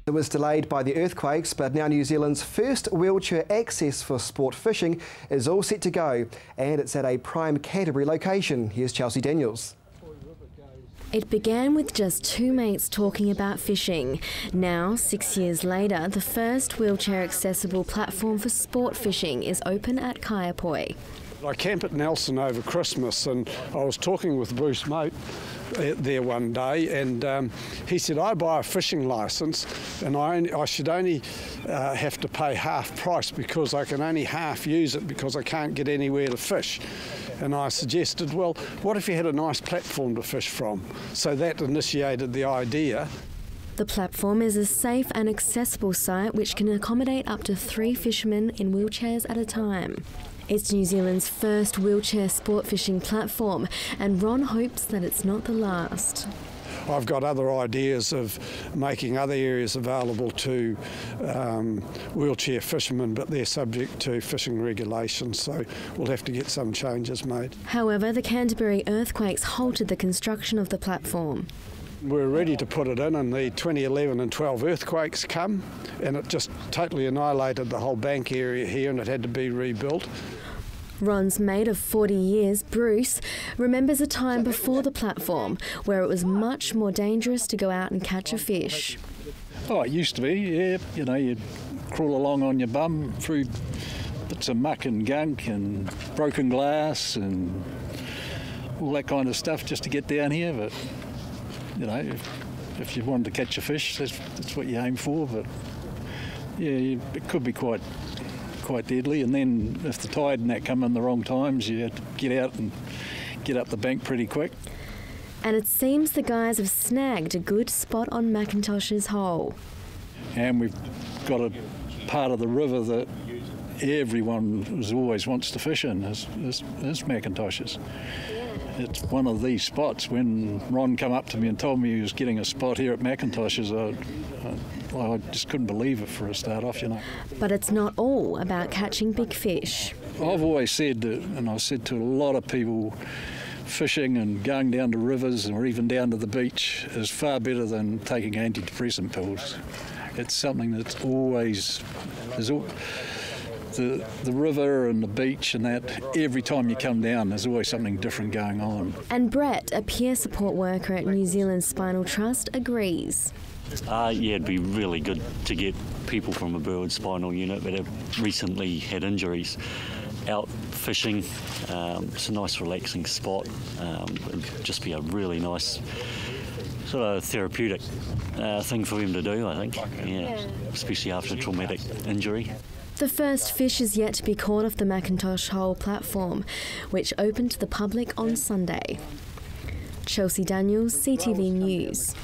It was delayed by the earthquakes, but now New Zealand's first wheelchair access for sport fishing is all set to go, and it's at a prime Canterbury location. Here's Chelsea Daniels. It began with just two mates talking about fishing. Now, 6 years later, the first wheelchair-accessible platform for sport fishing is open at Kaiapoi. I camp at Nelson over Christmas, and I was talking with Bruce Moat there one day, and he said I buy a fishing licence and I should only have to pay half price because I can only half use it because I can't get anywhere to fish. And I suggested, well, what if you had a nice platform to fish from? So that initiated the idea. The platform is a safe and accessible site which can accommodate up to 3 fishermen in wheelchairs at a time. It's New Zealand's first wheelchair sport fishing platform, and Ron hopes that it's not the last. I've got other ideas of making other areas available to wheelchair fishermen, but they're subject to fishing regulations, so we'll have to get some changes made. However, the Canterbury earthquakes halted the construction of the platform. We're ready to put it in, and the 2011 and 12 earthquakes come, and it just totally annihilated the whole bank area here, and it had to be rebuilt. Ron's mate of 40 years, Bruce, remembers a time before the platform where it was much more dangerous to go out and catch a fish. Oh, it used to be, yeah. You know, you'd crawl along on your bum through bits of muck and gunk and broken glass and all that kind of stuff just to get down here. But, you know, if you wanted to catch a fish, that's what you aim for. But, yeah, it could be quite deadly, and then if the tide and that come in the wrong times, you have to get out and get up the bank pretty quick. And it seems the guys have snagged a good spot on Macintosh's hole. And we've got a part of the river that everyone always wants to fish in, is Macintosh's. It's one of these spots. When Ron came up to me and told me he was getting a spot here at Macintosh's, I just couldn't believe it for a start off, you know. But it's not all about catching big fish. I've always said, and I've said to a lot of people, fishing and going down to rivers or even down to the beach is far better than taking antidepressant pills. It's something that's always... The river and the beach and that, every time you come down, there's always something different going on. And Brett, a peer support worker at New Zealand Spinal Trust, agrees. Yeah, it'd be really good to get people from a Burwood Spinal Unit that have recently had injuries out fishing. It's a nice relaxing spot. It'd just be a really nice sort of therapeutic thing for them to do, I think. Yeah, especially after a traumatic injury. The first fish is yet to be caught off the Macintosh Hole platform, which opened to the public on Sunday. Chelsea Daniels, CTV News.